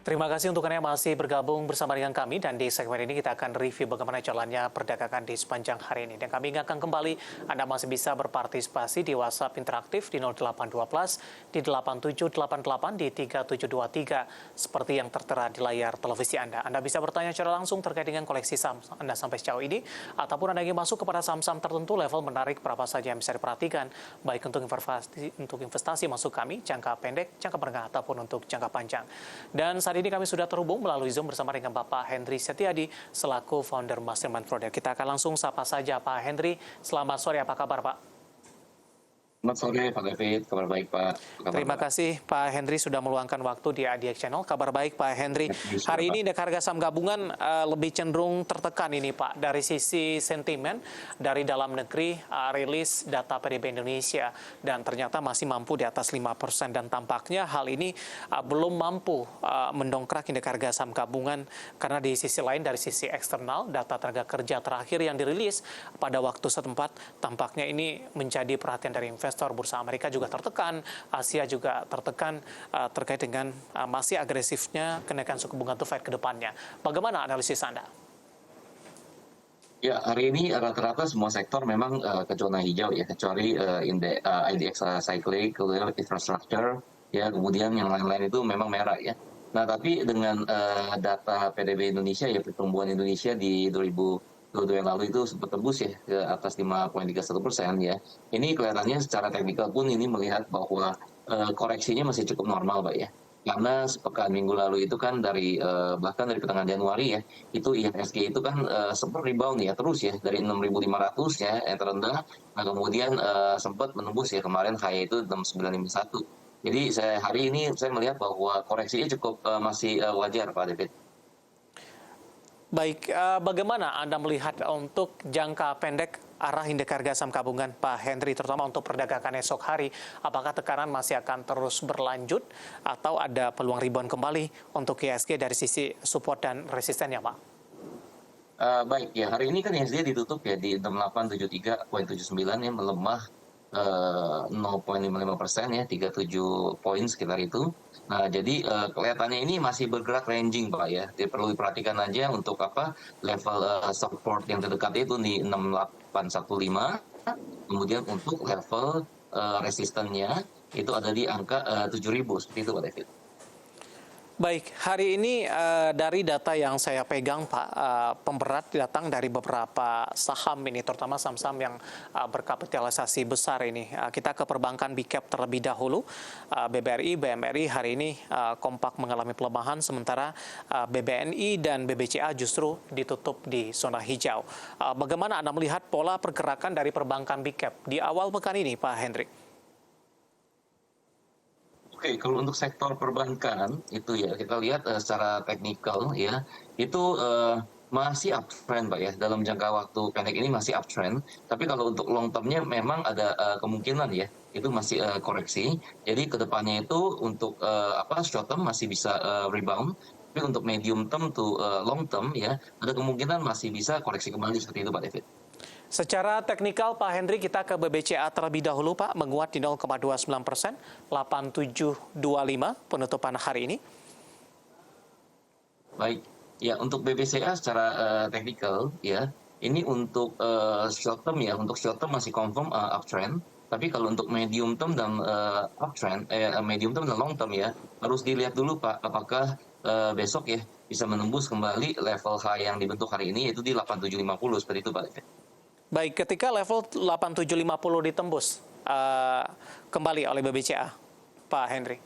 Terima kasih untuk Anda yang masih bergabung bersama dengan kami, dan di segmen ini kita akan review bagaimana jalannya perdagangan di sepanjang hari ini. Dan kami ingatkan kembali, Anda masih bisa berpartisipasi di WhatsApp interaktif di 0812 di 8788 di 3723 seperti yang tertera di layar televisi Anda. Anda bisa bertanya secara langsung terkait dengan koleksi saham Anda sampai sejauh ini, ataupun Anda ingin masuk kepada saham-saham tertentu level menarik berapa saja yang bisa diperhatikan, baik untuk investasi masuk kami, jangka pendek, jangka menengah, ataupun untuk jangka panjang. Dan saat ini kami sudah terhubung melalui Zoom bersama dengan Bapak Hendry Setiadi selaku founder Mastermind Product. Kita akan langsung sapa saja Pak Hendry. Selamat sore, apa kabar Pak? Selamat sore Pak David, kabar baik Pak. Terima kasih Pak Hendry sudah meluangkan waktu di ADX Channel. Kabar baik Pak Hendry. Hari ini indeks harga saham gabungan lebih cenderung tertekan ini Pak. Dari sisi sentimen, dari dalam negeri rilis data PDB Indonesia. Dan ternyata masih mampu di atas 5%. Dan tampaknya hal ini belum mampu mendongkrak indeks harga saham gabungan. Karena di sisi lain, dari sisi eksternal, data tenaga kerja terakhir yang dirilis pada waktu setempat, tampaknya ini menjadi perhatian dari investor. Bursa Amerika juga tertekan, Asia juga tertekan terkait dengan masih agresifnya kenaikan suku bunga The Fed ke depannya. Bagaimana analisis Anda? Ya, hari ini rata-rata semua sektor memang ke zona hijau ya, kecuali IDX Cyclic, Infrastructure, ya, kemudian yang lain-lain itu memang merah ya. Nah, tapi dengan data PDB Indonesia ya, pertumbuhan Indonesia di 2022 yang lalu itu sempat tembus ya ke atas 5,31% ya. Ini kelihatannya secara teknikal pun ini melihat bahwa koreksinya masih cukup normal Pak ya. Karena sepekan minggu lalu itu kan dari bahkan dari pertengahan Januari ya, itu IHSG itu kan sempat rebound ya terus ya dari 6.500 ya yang terendah, nah kemudian sempat menembus ya kemarin high itu 6951. Jadi hari ini saya melihat bahwa koreksinya cukup masih wajar Pak David. Baik, bagaimana Anda melihat untuk jangka pendek arah indeks harga saham gabungan Pak Hendry, terutama untuk perdagangan esok hari? Apakah tekanan masih akan terus berlanjut atau ada peluang rebound kembali untuk IHSG dari sisi support dan resistennya Pak? Baik ya, hari ini kan IHSG ditutup ya di 6873,79 ya, melemah 0,55% ya, 37 poin sekitar itu. Nah, jadi kelihatannya ini masih bergerak ranging Pak ya. Jadi perlu diperhatikan aja untuk apa level support yang terdekat itu di 6815. Kemudian untuk level resistennya itu ada di angka 7000 seperti itu Pak David. Baik, hari ini dari data yang saya pegang Pak, pemberat datang dari beberapa saham ini, terutama saham-saham yang berkapitalisasi besar ini. Kita ke perbankan Big Cap terlebih dahulu. BBRI, BMRI hari ini kompak mengalami pelemahan, sementara BBNI dan BBCA justru ditutup di zona hijau. Bagaimana Anda melihat pola pergerakan dari perbankan Big Cap di awal pekan ini Pak Hendry? Oke, kalau untuk sektor perbankan itu ya kita lihat secara teknikal ya itu masih uptrend Pak ya, dalam jangka waktu pendek ini masih uptrend. Tapi kalau untuk long termnya memang ada kemungkinan ya itu masih koreksi. Jadi kedepannya itu untuk short term masih bisa rebound. Tapi untuk medium term to long term ya ada kemungkinan masih bisa koreksi kembali seperti itu Pak David. Secara teknikal Pak Hendry, kita ke BBCA terlebih dahulu Pak, menguat di 0,29%, 8725 penutupan hari ini. Baik, ya untuk BBCA secara teknikal ya, ini untuk short term ya, untuk short term masih confirm uptrend. Tapi kalau untuk medium term dan uptrend, medium term dan long term ya, harus dilihat dulu Pak, apakah besok ya bisa menembus kembali level high yang dibentuk hari ini, yaitu di 8750 seperti itu Pak. Baik, ketika level 8750 ditembus kembali oleh BBCA, Pak Hendry.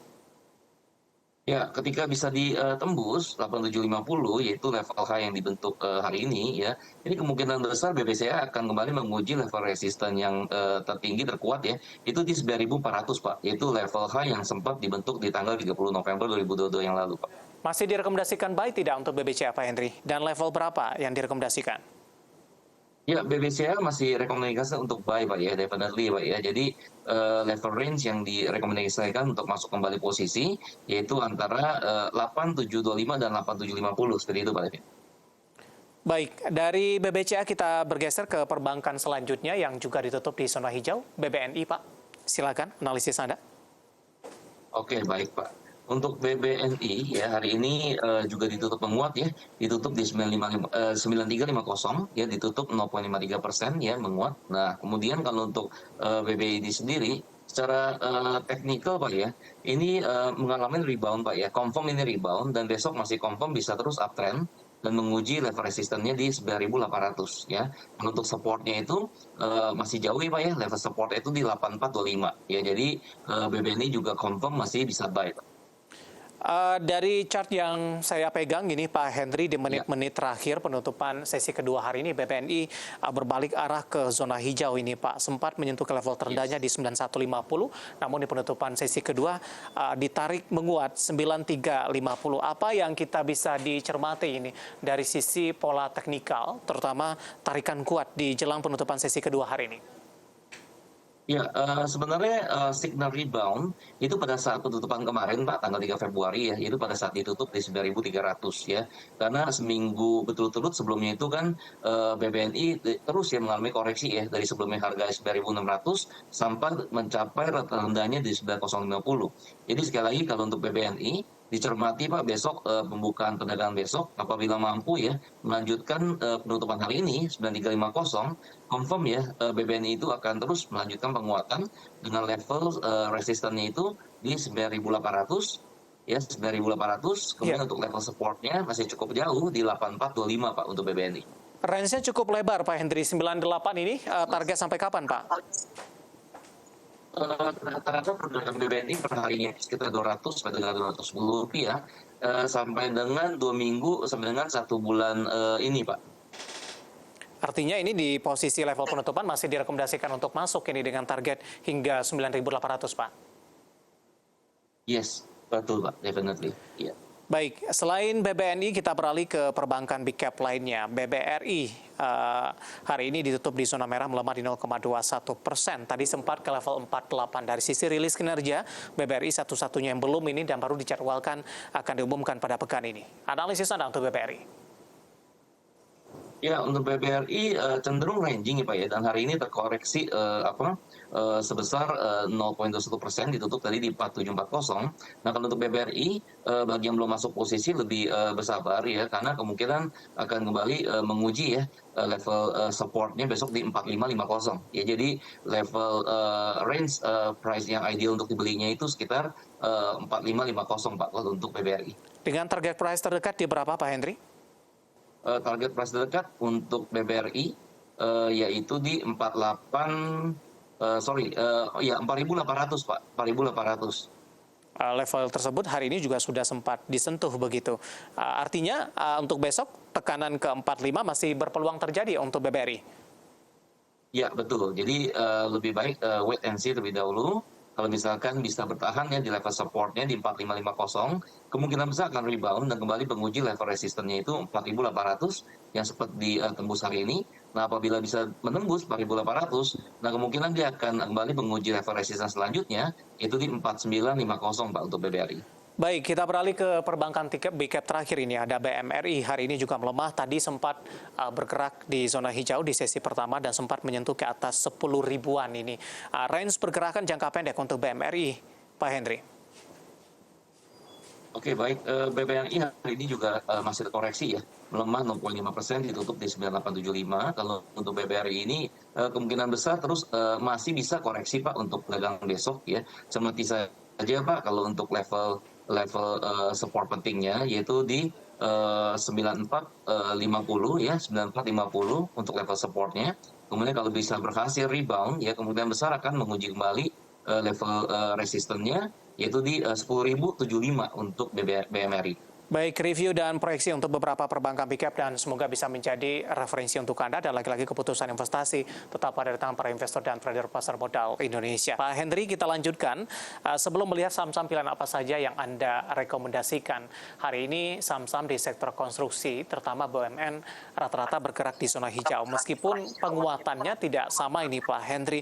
Ya, ketika bisa ditembus 8750 yaitu level high yang dibentuk hari ini ya, ini kemungkinan besar BBCA akan kembali menguji level resisten yang tertinggi terkuat ya, itu di 9400 Pak, yaitu level high yang sempat dibentuk di tanggal 30 November 2022 yang lalu Pak. Masih direkomendasikan buy tidak untuk BBCA Pak Hendry? Dan level berapa yang direkomendasikan? Ya, BBCA masih rekomendasi untuk buy Pak ya, definitely Pak ya. Jadi level range yang direkomendasikan untuk masuk kembali posisi yaitu antara 8725 dan 8750 seperti itu Pak. Baik, dari BBCA kita bergeser ke perbankan selanjutnya yang juga ditutup di zona hijau, BBNI Pak. Silakan analisis Anda. Oke, baik Pak. Untuk BBNI ya hari ini juga ditutup menguat ya, ditutup di 9350 ya, ditutup 0,53% ya menguat. Nah kemudian kalau untuk BBNI sendiri secara teknikal Pak ya, ini mengalami rebound Pak ya, confirm ini rebound dan besok masih confirm bisa terus uptrend dan menguji level resistennya di 9.800 ya. Kalau untuk supportnya itu masih jauh ya Pak ya, level support itu di 8425 ya. Jadi BBNI juga confirm masih bisa buy Pak. Dari chart yang saya pegang ini Pak Henry, di Ya. menit-menit terakhir penutupan sesi kedua hari ini BBNI berbalik arah ke zona hijau ini Pak. Sempat menyentuh ke level terendahnya Yes. di 9150, namun di penutupan sesi kedua ditarik menguat 9350. Apa yang kita bisa dicermati ini dari sisi pola teknikal, terutama tarikan kuat di jelang penutupan sesi kedua hari ini? Ya, sebenarnya signal rebound itu pada saat penutupan kemarin Pak, tanggal 3 Februari ya, itu pada saat ditutup di 9.300 ya. Karena seminggu berturut-turut sebelumnya itu kan BBNI terus ya mengalami koreksi ya, dari sebelumnya harga 9.600 sampai mencapai rata rendahnya di 9.050. Jadi sekali lagi kalau untuk BBNI dicermati Pak besok pembukaan perdagangan besok apabila mampu ya melanjutkan penutupan hari ini 9350, confirm ya BBNI itu akan terus melanjutkan penguatan dengan level resistannya itu di 9.800 ya, 9.800. Ya, Kemudian untuk level supportnya masih cukup jauh di 8425 Pak untuk BBNI. range-nya cukup lebar Pak Henry, 98 ini target sampai kapan Pak? Rata-rata perdagangan BBNI per harinya sekitar 200 sampai dengan 210 rupiah sampai dengan 2 minggu sampai dengan 1 bulan ini Pak. Artinya ini di posisi level penutupan masih direkomendasikan untuk masuk ini dengan target hingga 9.800 Pak. Yes, betul Pak, definitely. Iya. Baik, selain BBNI kita beralih ke perbankan big cap lainnya. BBRI hari ini ditutup di zona merah melemah di 0,21%. Tadi sempat ke level 48. Dari sisi rilis kinerja, BBRI satu-satunya yang belum ini dan baru dijadwalkan akan diumumkan pada pekan ini. Analisis Anda untuk BBRI? Ya, untuk BBRI cenderung ranging ya Pak ya, dan hari ini terkoreksi sebesar 0,21%, ditutup tadi di 4740. Nah, kalau untuk BBRI bagi yang belum masuk posisi lebih bersabar ya, karena kemungkinan akan kembali menguji ya level supportnya besok di 4550. Ya, jadi level range price yang ideal untuk dibelinya itu sekitar 4550 Pak kalau untuk BBRI. Dengan target price terdekat di berapa Pak Henry? Target price terdekat untuk BBRI yaitu di 4.800 Pak, 4.800. Level tersebut hari ini juga sudah sempat disentuh begitu. Artinya untuk besok tekanan ke 45 masih berpeluang terjadi untuk BBRI. Ya betul, jadi lebih baik wait and see terlebih dahulu. Kalau misalkan bisa bertahan ya di level supportnya di 4550, kemungkinan besar akan rebound dan kembali menguji level resistennya itu 4.800 yang sempat ditembus hari ini. Nah apabila bisa menembus 4.800, nah kemungkinan dia akan kembali menguji level resisten selanjutnya itu di 4950 Pak untuk BBRI. Baik, kita beralih ke perbankan big cap terakhir ini. Ada BMRI, hari ini juga melemah. Tadi sempat bergerak di zona hijau di sesi pertama dan sempat menyentuh ke atas 10 ribuan ini. Range pergerakan jangka pendek untuk BMRI, Pak Henry. Oke baik, BBRI hari ini juga masih terkoreksi ya, melemah 0,5%, ditutup di 9875. Kalau untuk BBRI ini kemungkinan besar terus masih bisa koreksi Pak untuk perdagangan besok ya. Cermati saja Pak kalau untuk level support pentingnya yaitu di 9450 ya, 9450 untuk level supportnya. Kemudian kalau bisa berhasil rebound ya kemungkinan besar akan menguji kembali level resistennya yaitu di 10.075 untuk BMRI. Baik, review dan proyeksi untuk beberapa perbankan big cap dan semoga bisa menjadi referensi untuk Anda dan lagi-lagi keputusan investasi tetap pada tangan para investor dan trader pasar modal Indonesia. Pak Henry, kita lanjutkan. Sebelum melihat saham-saham pilihan apa saja yang Anda rekomendasikan, hari ini saham-saham di sektor konstruksi, terutama BUMN, rata-rata bergerak di zona hijau. Meskipun penguatannya tidak sama ini Pak Henry,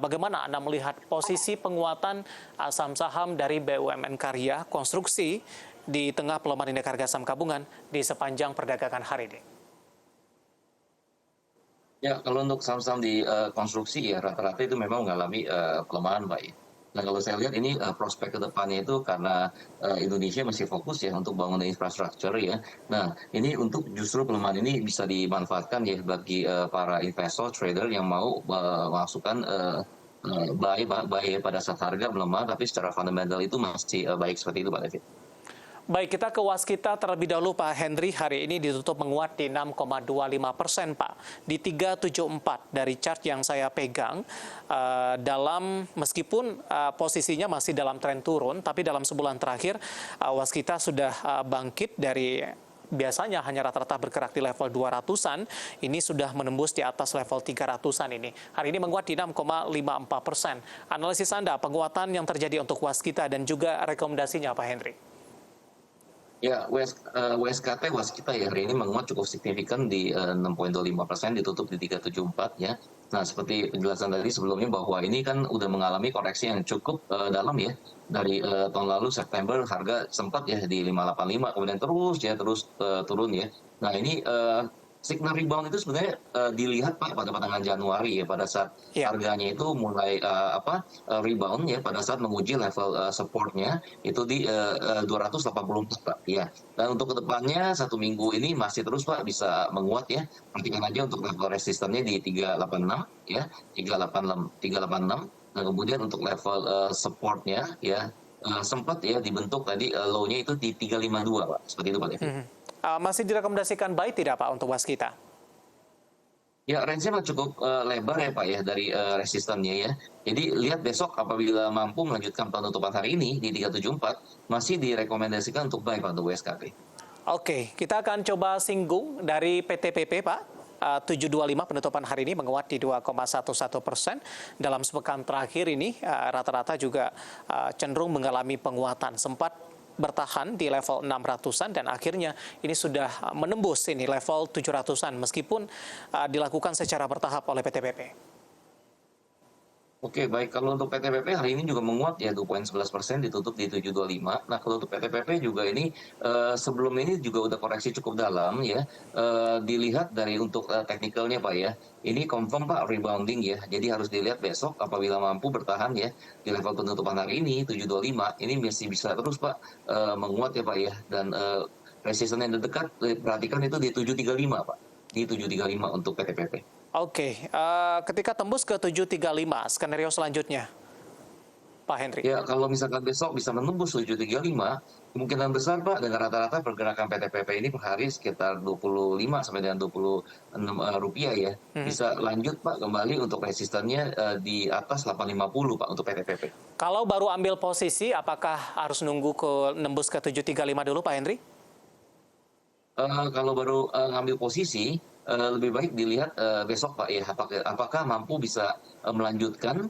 bagaimana Anda melihat posisi penguatan saham-saham dari BUMN karya konstruksi di tengah pelemahan indeks harga saham gabungan di sepanjang perdagangan hari ini? Ya, kalau untuk saham-saham di konstruksi ya rata-rata itu memang mengalami pelemahan Pak ya. Nah, kalau saya lihat ini prospek ke depannya itu karena Indonesia masih fokus ya untuk bangunan infrastruktur ya. Nah, ini untuk justru pelemahan ini bisa dimanfaatkan ya bagi para investor trader yang mau masukkan buy ya pada saat harga melemah tapi secara fundamental itu masih baik seperti itu Pak David. Baik, kita ke waskita terlebih dahulu Pak Henry. Hari ini ditutup menguat di 6,25% Pak. Di 374 dari chart yang saya pegang, meskipun posisinya masih dalam tren turun, tapi dalam sebulan terakhir waskita sudah bangkit dari biasanya hanya rata-rata bergerak di level 200-an, ini sudah menembus di atas level 300-an ini. Hari ini menguat di 6,54%. Analisis Anda, penguatan yang terjadi untuk waskita dan juga rekomendasinya Pak Henry? Ya, WSKT waskita ya hari ini menguat cukup signifikan di 6,25%, ditutup di 374 ya. Nah, seperti penjelasan tadi sebelumnya bahwa ini kan udah mengalami koreksi yang cukup dalam ya. Dari tahun lalu September harga sempat ya di 585, kemudian terus turun ya. Nah, ini signal rebound itu sebenarnya dilihat Pak pada pertengahan Januari ya, pada saat harganya itu mulai rebound ya, pada saat menguji level supportnya itu di 284 Pak ya. Dan untuk kedepannya satu minggu ini masih terus Pak bisa menguat ya. Perhatikan aja untuk level resistannya di 386 ya, 386. Nah, kemudian untuk level supportnya ya sempat ya dibentuk tadi low-nya itu di 352 Pak. Seperti itu Pak Devi. Masih direkomendasikan buy tidak Pak untuk waskita? Ya, range-nya cukup lebar ya Pak ya dari resistannya ya. Jadi lihat besok apabila mampu melanjutkan penutupan hari ini di 374 masih direkomendasikan untuk buy Pak untuk WSKP. Oke, kita akan coba singgung dari PTPP Pak. 725 penutupan hari ini menguat di 2,11%. Dalam sepekan terakhir ini rata-rata juga cenderung mengalami penguatan. Sempat bertahan di level 600-an dan akhirnya ini sudah menembus ini level 700-an meskipun dilakukan secara bertahap oleh PTPP. Oke, baik. Kalau untuk PTPP hari ini juga menguat ya 2,11%, ditutup di 725. Nah, kalau untuk PTPP juga ini sebelum ini juga udah koreksi cukup dalam ya. Dilihat dari untuk teknikalnya Pak ya. Ini confirm Pak rebounding ya. Jadi harus dilihat besok apabila mampu bertahan ya di level penutupan hari ini 725. Ini masih bisa terus Pak menguat ya Pak ya. Dan resisten yang terdekat perhatikan itu di 735 Pak. Di 735 untuk PTPP. Oke, ketika tembus ke 735, skenario selanjutnya, Pak Henry. Ya, kalau misalkan besok bisa menembus 735, kemungkinan besar Pak dengan rata-rata pergerakan PTPP ini per hari sekitar 25 sampai dengan 26 rupiah ya. Bisa lanjut Pak kembali untuk resistannya di atas 850 Pak untuk PTPP. Kalau baru ambil posisi, apakah harus nunggu nembus ke 735 dulu Pak Henry? Kalau baru ngambil posisi, lebih baik dilihat besok Pak ya, apakah mampu bisa melanjutkan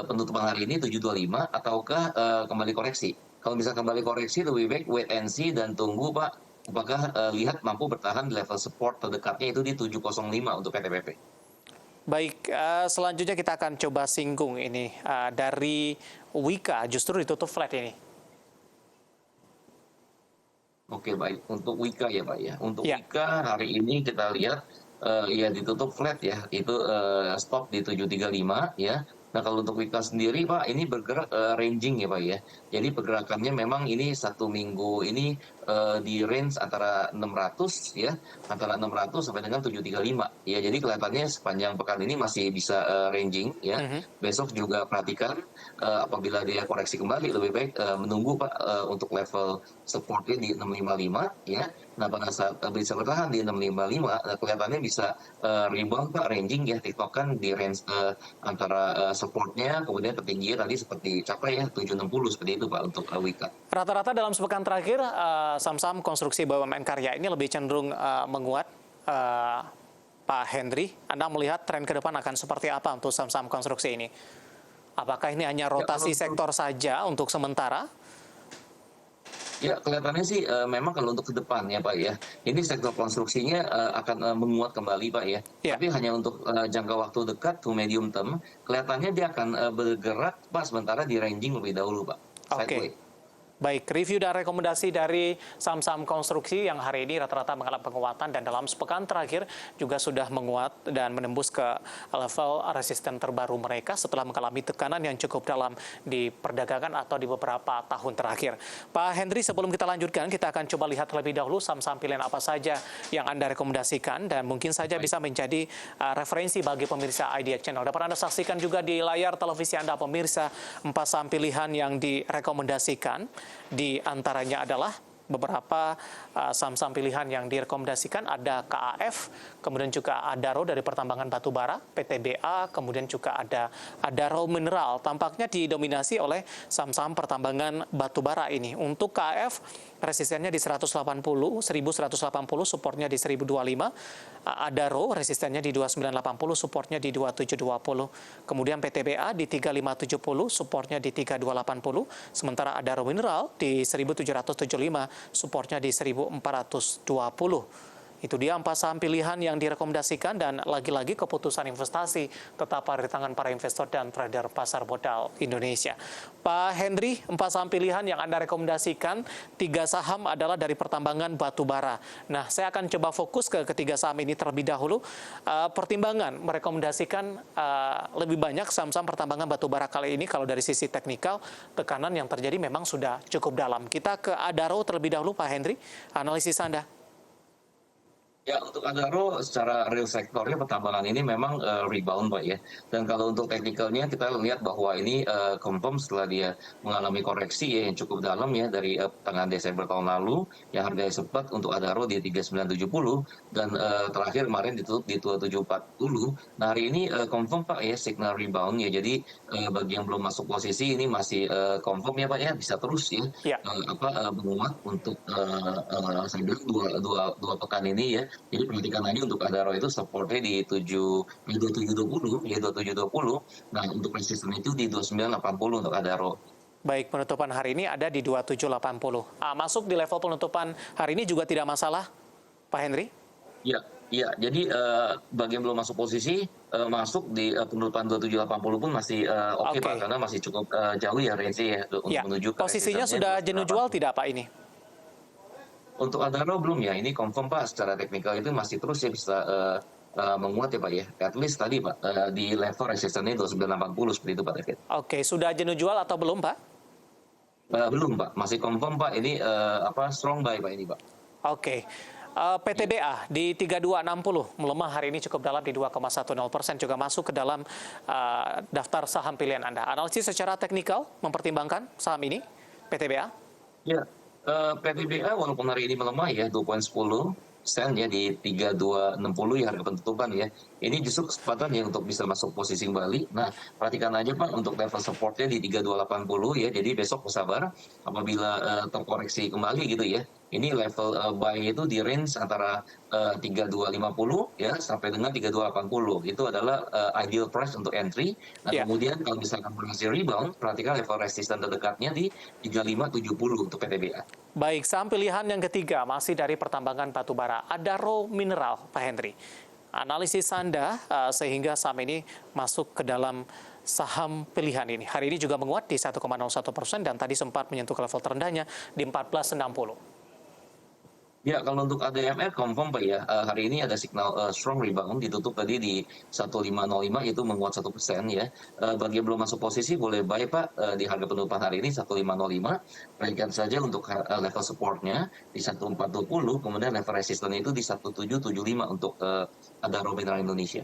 penutupan hari ini 725 ataukah kembali koreksi. Kalau bisa kembali koreksi lebih baik wait and see dan tunggu Pak, apakah lihat mampu bertahan di level support terdekatnya itu di 705 untuk PTPP. Baik, selanjutnya kita akan coba singgung ini dari Wika, justru ditutup flat ini. Oke, baik. Untuk Wika ya Pak ya. Untuk Wika hari ini kita lihat ya ditutup flat ya. Itu stop di 735 ya. Nah, kalau untuk Wika sendiri Pak ini bergerak ranging ya Pak ya. Jadi pergerakannya memang ini satu minggu ini di range antara 600 ya, antara 600 sampai dengan 735 ya. Jadi kelihatannya sepanjang pekan ini masih bisa ranging ya. Besok juga perhatikan apabila dia koreksi kembali lebih baik menunggu Pak untuk level supportnya di 655 ya. Nah, pada saat bisa bertahan di 655 kelihatannya bisa rebound Pak ranging ya, tiktokan di range antara supportnya kemudian tertingginya tadi seperti capai ya 760 seperti itu Pak untuk Wika. Rata-rata dalam sepekan terakhir saham-saham konstruksi BUMN karya ini lebih cenderung menguat. Pak Henry, Anda melihat tren ke depan akan seperti apa untuk saham-saham konstruksi ini? Apakah ini hanya rotasi sektor saja untuk sementara? Ya, kelihatannya sih memang kalau untuk ke depan ya Pak ya, ini sektor konstruksinya akan menguat kembali Pak ya. Tapi hanya untuk jangka waktu dekat to medium term, kelihatannya dia akan bergerak Pak sementara di ranging lebih dahulu Pak. Oke. Baik, review dan rekomendasi dari saham-saham konstruksi yang hari ini rata-rata mengalami penguatan dan dalam sepekan terakhir juga sudah menguat dan menembus ke level resisten terbaru mereka setelah mengalami tekanan yang cukup dalam di perdagangan atau di beberapa tahun terakhir. Pak Henry, sebelum kita lanjutkan, kita akan coba lihat terlebih dahulu saham-saham pilihan apa saja yang Anda rekomendasikan dan mungkin saja bisa menjadi referensi bagi pemirsa IDX Channel. Dapat Anda saksikan juga di layar televisi Anda pemirsa 4 saham pilihan yang direkomendasikan. Di antaranya adalah beberapa saham-saham pilihan yang direkomendasikan ada KAF, kemudian juga Adaro dari pertambangan batubara, PTBA, kemudian juga ada Adaro Mineral. Tampaknya didominasi oleh saham-saham pertambangan batubara ini. Untuk KAF, resistennya di 180, 1180, supportnya di 1025. Adaro resistennya di 2980, supportnya di 2720. Kemudian PTBA di 3570, supportnya di 3280. Sementara Adaro Mineral di 1775, supportnya di 1420. Itu dia 4 saham pilihan yang direkomendasikan dan lagi-lagi keputusan investasi tetap ada di tangan para investor dan trader pasar modal Indonesia. Pak Henry, 4 saham pilihan yang Anda rekomendasikan, 3 saham adalah dari pertambangan batubara. Nah, saya akan coba fokus ke ketiga saham ini terlebih dahulu. Pertimbangan merekomendasikan lebih banyak saham-saham pertambangan batubara kali ini kalau dari sisi teknikal, tekanan yang terjadi memang sudah cukup dalam. Kita ke Adaro terlebih dahulu, Pak Henry. Analisis Anda. Ya, untuk Adaro secara real sektornya pertambangan ini memang rebound, Pak ya. Dan kalau untuk teknikalnya kita lihat bahwa ini confirm setelah dia mengalami koreksi ya yang cukup dalam ya dari pertengahan Desember tahun lalu yang harganya sempat untuk Adaro di 3970 dan terakhir kemarin ditutup di 2740. Nah, hari ini confirm Pak ya signal rebound ya. Jadi bagi yang belum masuk posisi ini masih confirm ya Pak ya, bisa terus ya, Ya. menguat untuk saya bilang dua pekan ini ya. Jadi perhatikan lagi untuk Adaro itu supportnya di 2720 ya 2720. Nah, untuk resisten itu di 2980 untuk Adaro. Baik, penutupan hari ini ada di 2780. Masuk di level penutupan hari ini juga tidak masalah, Pak Henry? Ya, ya. Jadi bagi yang belum masuk posisi masuk di penutupan 2780 pun masih oke Pak, karena masih cukup jauh ya range ya untuk menuju ke posisinya sudah jenuh jual tidak Pak ini? Untuk Adaro belum ya, ini confirm Pak secara teknikal itu masih terus ya bisa menguat ya Pak ya. At least tadi Pak di level resistennya 2980 seperti itu Pak David. Oke, sudah jenuh jual atau belum Pak? Belum Pak, masih confirm Pak ini strong buy Pak ini Pak. Oke. PTBA di 3260 melemah hari ini cukup dalam di 2,10%, juga masuk ke dalam daftar saham pilihan Anda. Analisis secara teknikal mempertimbangkan saham ini, PTBA? Ya, PTBA walaupun hari ini melemah ya 2,10 sen ya di 3260 ya harga penutupan ya. Ini justru kesempatan ya untuk bisa masuk posisi kembali. Nah, perhatikan aja Pak untuk level supportnya di 3280 ya. Jadi besok bersabar apabila terkoreksi kembali gitu ya. Ini level buy itu di range antara 3250 ya sampai dengan 3280. Itu adalah ideal price untuk entry. Nah, kemudian kalau misalkan berhasil rebound, perhatikan level resisten terdekatnya di 3570 untuk PTBA. Baik, saham pilihan yang ketiga masih dari pertambangan batubara, Adaro Mineral, Pak Henry. Analisis Anda sehingga saham ini masuk ke dalam saham pilihan ini. Hari ini juga menguat di 1,01% dan tadi sempat menyentuh level terendahnya di 1460. Ya, kalau untuk ADMR confirm Pak ya, hari ini ada signal strong rebound, ditutup tadi di 1505 itu menguat 1% ya. Bagi yang belum masuk posisi boleh buy Pak di harga penutupan hari ini 1505. Perhatikan saja untuk level supportnya di 1420, kemudian level resisten itu di 1775 untuk Adaro Mineral Indonesia.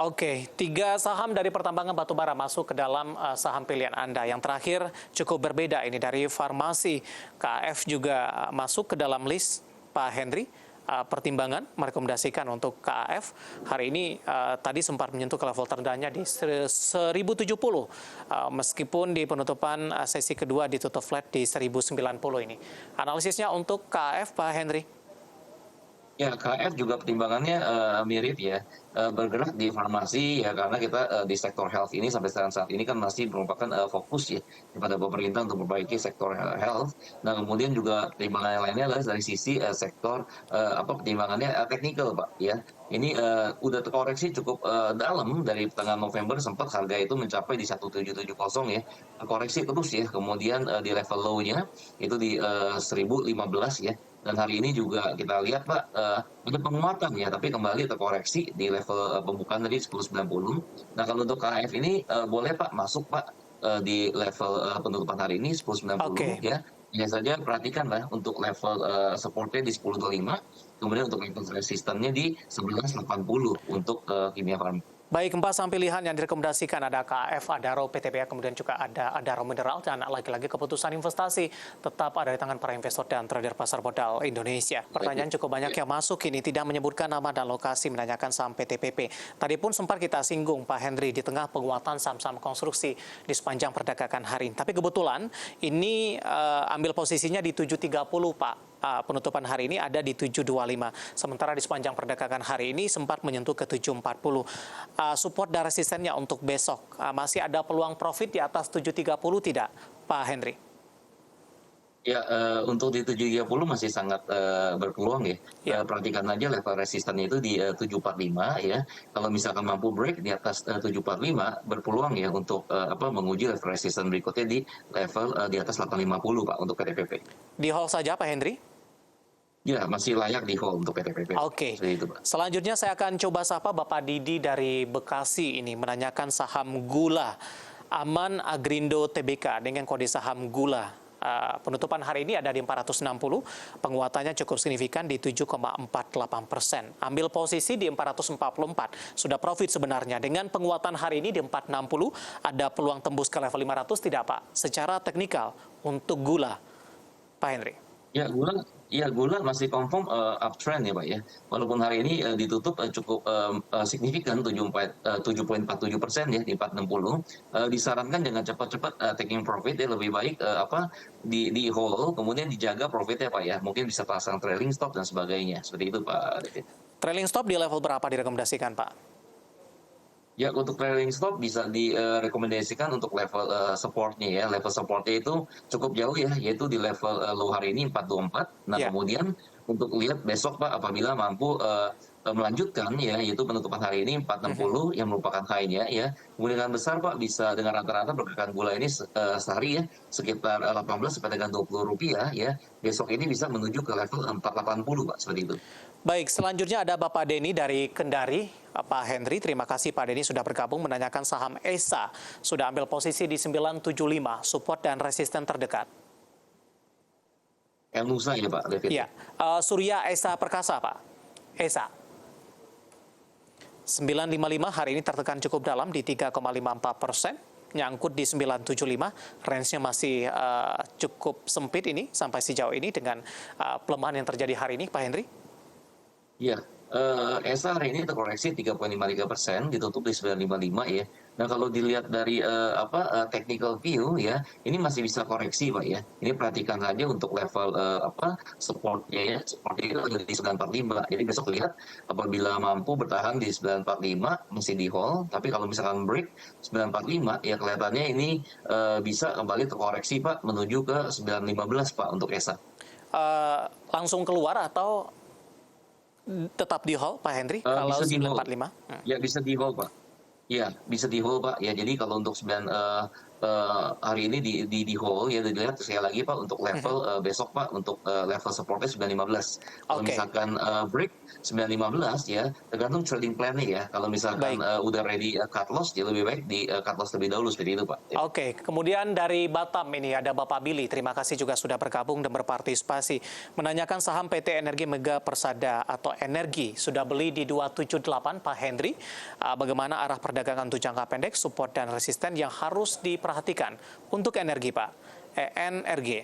Oke, 3 saham dari pertambangan batubara masuk ke dalam saham pilihan Anda. Yang terakhir cukup berbeda ini dari farmasi. KAF juga masuk ke dalam list Pak Henry. Pertimbangan merekomendasikan untuk KAF hari ini tadi sempat menyentuh ke level terendahnya di 1070 meskipun di penutupan sesi kedua ditutup flat di 1090 ini. Analisisnya untuk KAF Pak Henry. Ya, KF juga pertimbangannya mirip ya, bergerak di farmasi ya karena kita di sektor health ini sampai saat ini kan masih merupakan fokus ya kepada pemerintah untuk memperbaiki sektor health. Nah, kemudian juga pertimbangan yang lainnya adalah dari sisi sektor pertimbangannya teknikal, Pak ya. Ini udah terkoreksi cukup dalam dari tanggal November sempat harga itu mencapai di 1770 ya. Koreksi terus ya. Kemudian di level low-nya itu di 1015 ya. Dan hari ini juga kita lihat Pak, ada penguatan ya, tapi kembali terkoreksi di level pembukaan tadi 1090. Nah kalau untuk KF ini boleh Pak masuk Pak di level penutupan hari ini 1090 Oke. ya. Hanya saja perhatikan lah untuk level supportnya di 1025, kemudian untuk level resistannya di 1180 untuk Kimia Farma. Baik, empat saham pilihan yang direkomendasikan ada KF, Adaro, PTBA, kemudian juga ada Adaro Mineral, dan lagi-lagi keputusan investasi tetap ada di tangan para investor dan trader pasar modal Indonesia. Pertanyaan cukup banyak yang masuk ini, tidak menyebutkan nama dan lokasi, menanyakan saham PTPP. Tadi pun sempat kita singgung, Pak Henry, di tengah penguatan saham-saham konstruksi di sepanjang perdagangan hari ini. Tapi kebetulan ini ambil posisinya di 730, Pak. Penutupan hari ini ada di 725. Sementara di sepanjang perdagangan hari ini sempat menyentuh ke 740. Support dan resistennya untuk besok, masih ada peluang profit di atas 730 tidak, Pak Henry? Ya, untuk di 730 masih sangat berpeluang ya. Ya. Perhatikan aja level resistannya itu di 745 ya. Kalau misalkan mampu break di atas 745, berpeluang ya untuk menguji level resisten berikutnya di level di atas 850 Pak untuk PTPP. Di hold saja, Pak Henry? Ya, masih layak di hold untuk PTPP. Oke. Seperti itu, Pak. Selanjutnya saya akan coba sapa Bapak Didi dari Bekasi ini menanyakan saham gula. Aman Agrindo Tbk dengan kode saham gula. Penutupan hari ini ada di 460, penguatannya cukup signifikan di 7,48%. Ambil posisi di 444, sudah profit sebenarnya. Dengan penguatan hari ini di 460, ada peluang tembus ke level 500 tidak Pak? Secara teknikal untuk gula, Pak Henry. Ya, gula masih confirm uptrend ya Pak ya. Walaupun hari ini ditutup cukup signifikan 7,47% ya di 460. Disarankan jangan cepat-cepat taking profit ya, lebih baik di hold kemudian dijaga profitnya Pak ya. Mungkin bisa pasang trailing stop dan sebagainya. Seperti itu Pak David. Trailing stop di level berapa direkomendasikan Pak? Ya, untuk trailing stop bisa direkomendasikan untuk level supportnya ya. Level supportnya itu cukup jauh ya, yaitu di level low hari ini 424. Nah, Ya. kemudian untuk lihat besok Pak apabila mampu melanjutkan ya, yaitu penutupan hari ini 460 yang merupakan high-nya ya. Kemungkinan besar Pak bisa dengan rata-rata pergerakan gula ini sehari ya sekitar 18 sampai dengan 20 rupiah ya. Besok ini bisa menuju ke level 480 Pak, seperti itu. Baik, selanjutnya ada Bapak Denny dari Kendari. Pak Henry, terima kasih Pak Denny sudah bergabung menanyakan saham ESA. Sudah ambil posisi di 975, support dan resisten terdekat. Nusa ya Pak David. Iya, Surya Esa Perkasa Pak. ESA. 955 hari ini tertekan cukup dalam di 3,54%. Nyangkut di 975, range-nya masih cukup sempit ini sampai sejauh ini dengan pelemahan yang terjadi hari ini, Pak Henry. Iya, ESA hari ini terkoreksi 3,53%, ditutup di 955 ya. Nah kalau dilihat dari technical view ya, ini masih bisa koreksi Pak ya. Ini perhatikan saja untuk level supportnya ya, supportnya itu ada di 945. Jadi besok lihat apabila mampu bertahan di 945 masih di hold, tapi kalau misalkan break 945 ya kelihatannya ini bisa kembali terkoreksi Pak menuju ke 915 Pak untuk ESA. Langsung keluar atau tetap di hold, Pak Henry, kalau Bisa di hold. 945? Ya bisa di hold Pak. Ya bisa di hold Pak. Ya jadi kalau untuk hari ini di hold ya dilihat sekali lagi Pak untuk level besok Pak untuk level supportnya 915. Kalau Oke. misalkan break 915 ya tergantung trading plan-nya ya. Kalau misalkan udah ready cut loss ya lebih baik di cut loss lebih dahulu seperti itu Pak. Oke, kemudian dari Batam ini ada Bapak Billy. Terima kasih juga sudah bergabung dan berpartisipasi. Menanyakan saham PT Energi Mega Persada atau Energi. Sudah beli di 278 Pak Henry. Bagaimana arah perdagangan untuk jangka pendek, support dan resisten yang harus diperhatikan untuk energi Pak? ENRG.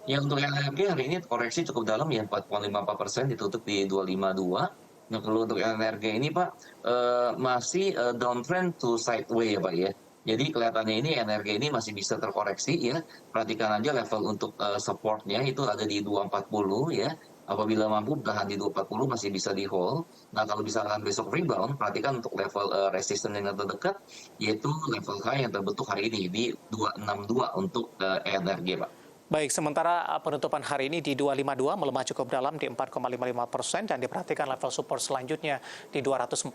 Ya untuk energi hari ini koreksi cukup dalam ya 4,54% ditutup di 252. Nah kalau untuk energi ini Pak masih downtrend to sideways ya Pak ya. Jadi kelihatannya ini energi ini masih bisa terkoreksi ya. Perhatikan aja level untuk supportnya itu ada di 240 ya. Apabila mampu bertahan di 240 masih bisa di hold. Nah, kalau misalkan besok rebound, perhatikan untuk level resistance yang terdekat, yaitu level high yang terbentuk hari ini di 262 untuk ENRG, Pak. Baik, sementara penutupan hari ini di 252 melemah cukup dalam di 4,55% dan diperhatikan level support selanjutnya di 245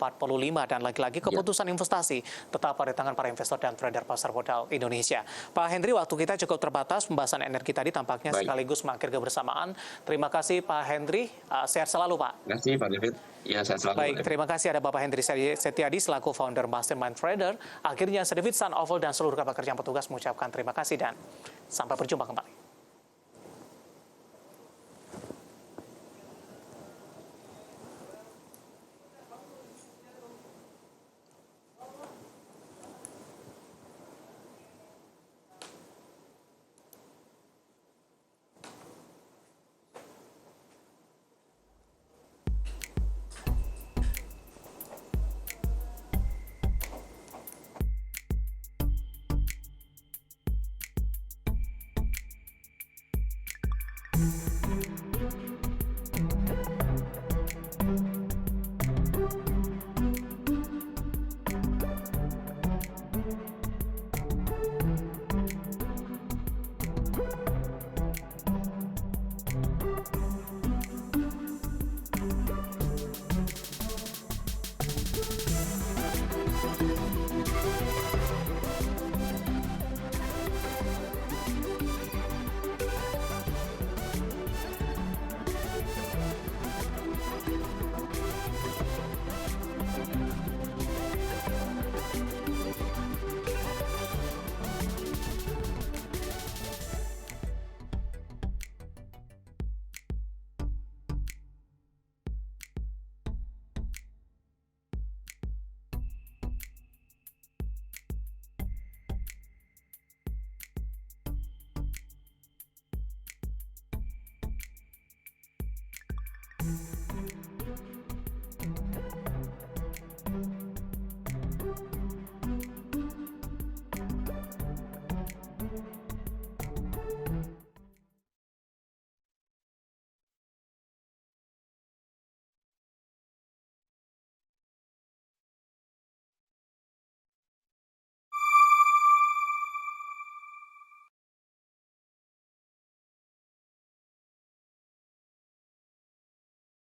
dan lagi-lagi keputusan investasi tetap pada tangan para investor dan trader pasar modal Indonesia. Pak Hendri, waktu kita cukup terbatas, pembahasan energi tadi tampaknya sekaligus mengakhiri kebersamaan. Terima kasih Pak Hendri, sehat selalu Pak. Terima kasih Pak David. Ya, sehat selalu. Baik, terima kasih ada Bapak Hendri Setiadi selaku founder Mastermind Trader. Akhirnya saya David Sun Oval dan seluruh kapal kerja petugas mengucapkan terima kasih dan sampai berjumpa kembali.